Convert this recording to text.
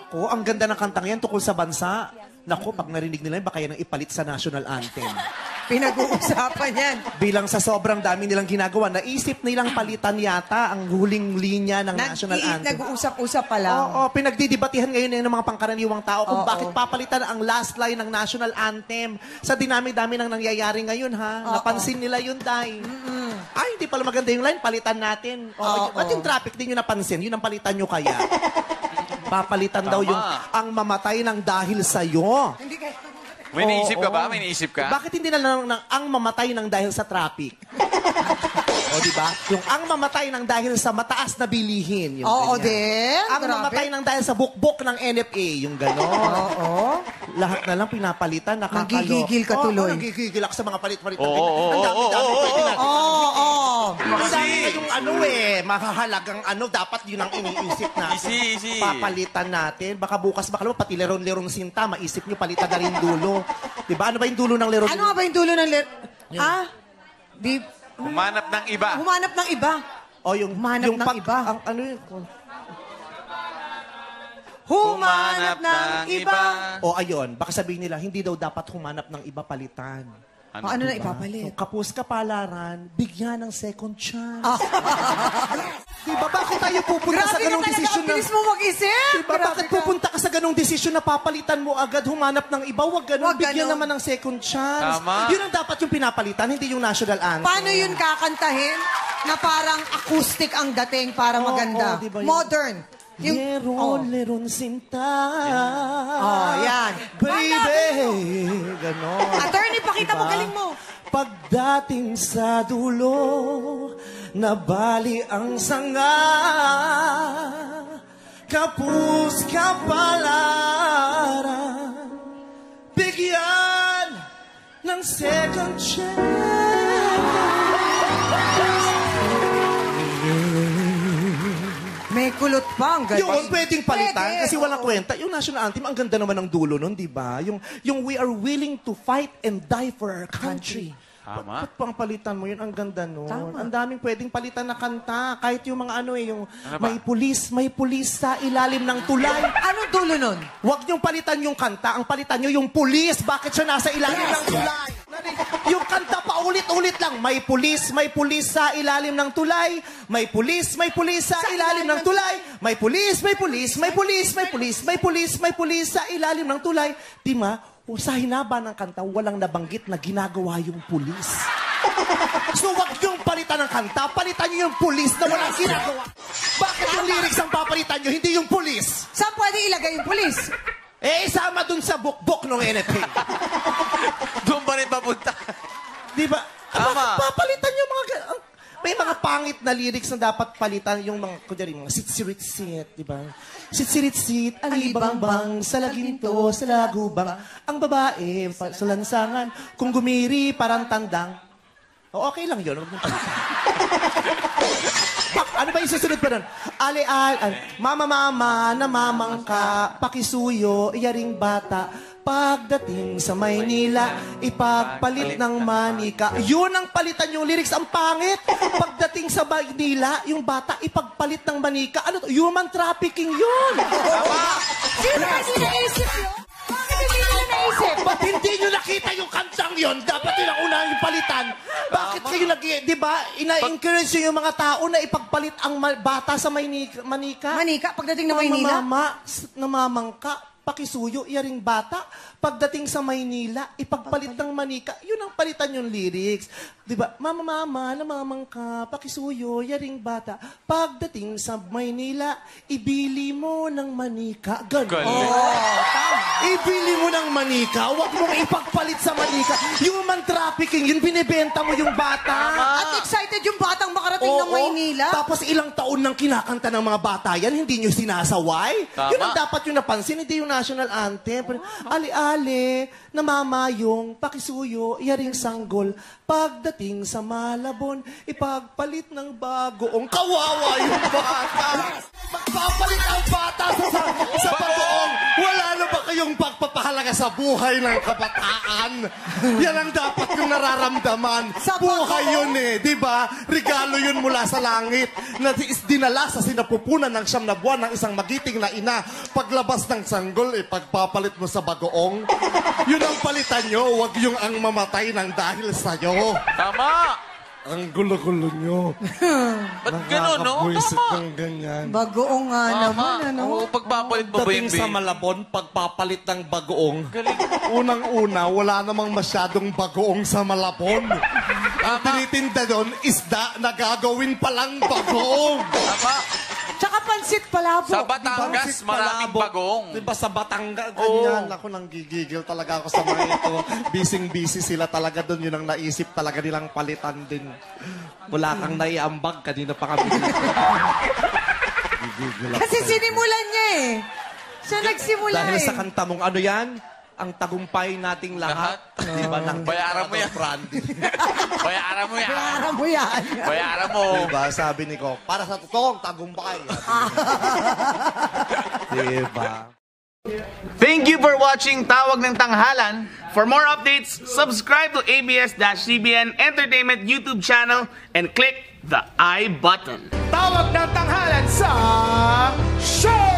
Nako, ang ganda ng kantang yan tukol sa bansa. Nako, pag narinig nila, baka yan ang ipalit sa national anthem. Pinag-uusapan yan. Bilang sa sobrang dami nilang ginagawa, naisip nilang palitan yata ang huling linya ng national anthem. Nag-uusap-usap pa lang. Oo, pinagdidibatihan ngayon ng mga pangkaraniwang tao kung bakit papalitan ang last line ng national anthem. Sa dinami-dami ng nangyayari ngayon, ha? Napansin nila yun, Day. Ay, hindi pala maganda yung line, palitan natin. Ba't yung traffic din yung napansin? Yun ang palitan nyo kaya. Papalitan daw yung ang mamatay ng dahil sa'yo. Hindi kayo. May naisip ka ba? May naisip ka? Bakit hindi na lang ang mamatay ng dahil sa traffic? O, di ba? Yung ang mamatay ng dahil sa mataas na bilihin. Oo, din. Ang mamatay ng dahil sa bukbok ng NFA. Yung gano'n. Oo. Lahat na lang pinapalitan. Nagigigil ka tuloy. Nagigigil ako sa mga palit-palitan. Ang dami-dami pwede natin. Ang dami Easy. yung makahalagang dapat yun ang iniisip natin. Easy. Papalitan natin. Baka bukas, baka pati leron-lerong sinta, maisip nyo, palitan na rin dulo. Diba? Ano ba yung dulo ng leron? Ano nga ba yung dulo ng Humanap ng iba. Humanap ng iba. O yung Humanap ng iba. Ano yun? Humanap ng iba. O ayun, baka sabihin nila, hindi daw dapat humanap ng iba palitan. Ano na ipapalit? Yung kapos kapalaran, bigyan ng second chance. Diba, bakit tayo pupunta sa ganong desisyon na... Grabe ka talaga, ang bilis mo mag-isip. Diba, bakit pupunta ka sa ganong desisyon na papalitan mo agad, humanap ng iba? Huwag ganon, bigyan naman ng second chance. Tama. Yun ang dapat yung pinapalitan, hindi yung national anthem. Paano yun kakantahin na parang acoustic ang dating para maganda? diba yun? Modern. Leron sinta. Yan. Baby. Ganon. Attorney, pakita mo, galing mo. Pagdating sa dulo, nabali ang sanga, kapus kapalaran, bigyan ng second chance. May kulot pa, ang galing. Yun, pwedeng palitan Pwede, kasi walang kwenta. Yung national anthem, ang ganda naman ng dulo nun, di ba? Yung we are willing to fight and die for our country. Tama. Ba't pang palitan mo yun? Ang ganda nun. Tama. Ang daming pwedeng palitan na kanta. Kahit yung mga yung ba? may pulis sa ilalim ng tulay. Anong dulo nun? Huwag niyong palitan yung kanta. Ang palitan niyo yung pulis. Bakit siya nasa ilalim ng tulay? Yung kanta pa ulit-ulit lang. May pulis sa ilalim ng tulay. May pulis sa ilalim ng tulay. May pulis sa ilalim ng tulay. Di ma? Sa hinaba ng kanta, walang nabanggit na ginagawa yung pulis. So, wag yung palitan ng kanta, palitan nyo yung pulis na walang ginagawa. Bakit yung lyrics ang papalitan nyo, hindi yung pulis? Saan pwede ilagay yung pulis? Isama dun sa bukbok ng NFA. Doon pa rin papunta. Di ba? Tama. Papalitan yung mga... May mga pangit na lyrics na dapat palitan yung mga, kunyari, mga sit-sirit-sit, di ba? Sit-sirit-sit, alibang-bang, sa laginto, sa lagubang, ang babae, sa lansangan, kung gumiri, parang tandang. O, okay lang yun. Ano ba yung susunod pa nun? Mama, namamangka, pakisuyo, iyaring bata, pagdating sa Maynila, ipagpalit ng manika. Yun ang palitan yung lyrics. Ang pangit. Pagdating sa Maynila, yung bata, ipagpalit ng manika. Ano to? Human trafficking yun. Sino kasi naisip yun? Bakit hindi nila naisip? Ba't hindi nyo nakita yung kantang yun? Dapat yun ang unang yung palitan. Bakit kayo di ba, ina-encourage yung mga tao na ipagpalit ang bata sa manika? Manika, pagdating na Maynila? Namamangka, pakisuyo, iyaring bata. Pagdating sa Maynila, ipagpalit ng manika. Yun ang palitan yung lyrics. Di ba? Mama, namamangka, pakisuyo, iyaring bata. Pagdating sa Maynila, ibili mo ng manika. Ganon. Ibili mo ng manika. Huwag mong ipagpalit sa manika. Human trafficking, yun binibenta mo yung bata. At excited yung batang makarating ng Maynila? Tapos ilang taon nang kinakanta ng mga bata yan, hindi nyo sinasaway. Tama. Yun ang dapat yung napansin, hindi yung national anthem. Ali-ali, namamayong, pakisuyo, iyaring sanggol. Pagdating sa Malabon, ipagpalit ng bagoong kawawa yung bata. Magpapalit ang bata sa bagoong. Wala na ba kayong pagpapahal? mahalaga sa buhay ng kabataan. Yan ang dapat kong nararamdaman. Sa Buhay bagoong? yun eh, di ba? Regalo yun mula sa langit na dinala sa sinapupunan ng 9 na buwan ng isang magiting na ina. Paglabas ng sanggol, pagpapalit mo sa bagoong. Yun ang palitan nyo, wag yung ang mamatay ng dahil sa'yo. Tama! Ang gulo-gulo nyo. Ba't gano'n, no? Nakakabwisit Tama. ng ganyan. Bagoong nga naman, Tama. ano? Oo, pagpapalit mo ba Dating yung sa babe? Malabon, pagpapalit ng bagoong. Galing. Unang-una, wala namang masyadong bagoong sa Malabon. Ang tinitinda doon, isda na gagawin palang bagoong. Tama. Tsaka pansit palabo. Sa Batangas, Pansit maraming palabok. bagong. Diba sa Batangas, ganyan. Ako nang gigigil talaga ako sa mga ito. Bising-busy sila talaga doon. Yun ang naisip talaga nilang palitan din. Wala kang naiambag. Kanina pa kami dito. Gigigil ako Kasi sa'yo. sinimulan niya eh. Siya nagsimula Dahil eh. sa kanta mong ano yan? Ang tagumpay nating lahat. Diba? Ng Bayaran mo yan. Brandy. Bayaran mo yan. Bayaran mo yan. Bayaran mo. Diba? Sabi ni ko, para sa totoong tagumpay. Diba? Thank you for watching Tawag ng Tanghalan. For more updates, subscribe to ABS-CBN Entertainment YouTube channel and click the I button. Tawag ng tanghalan sa show!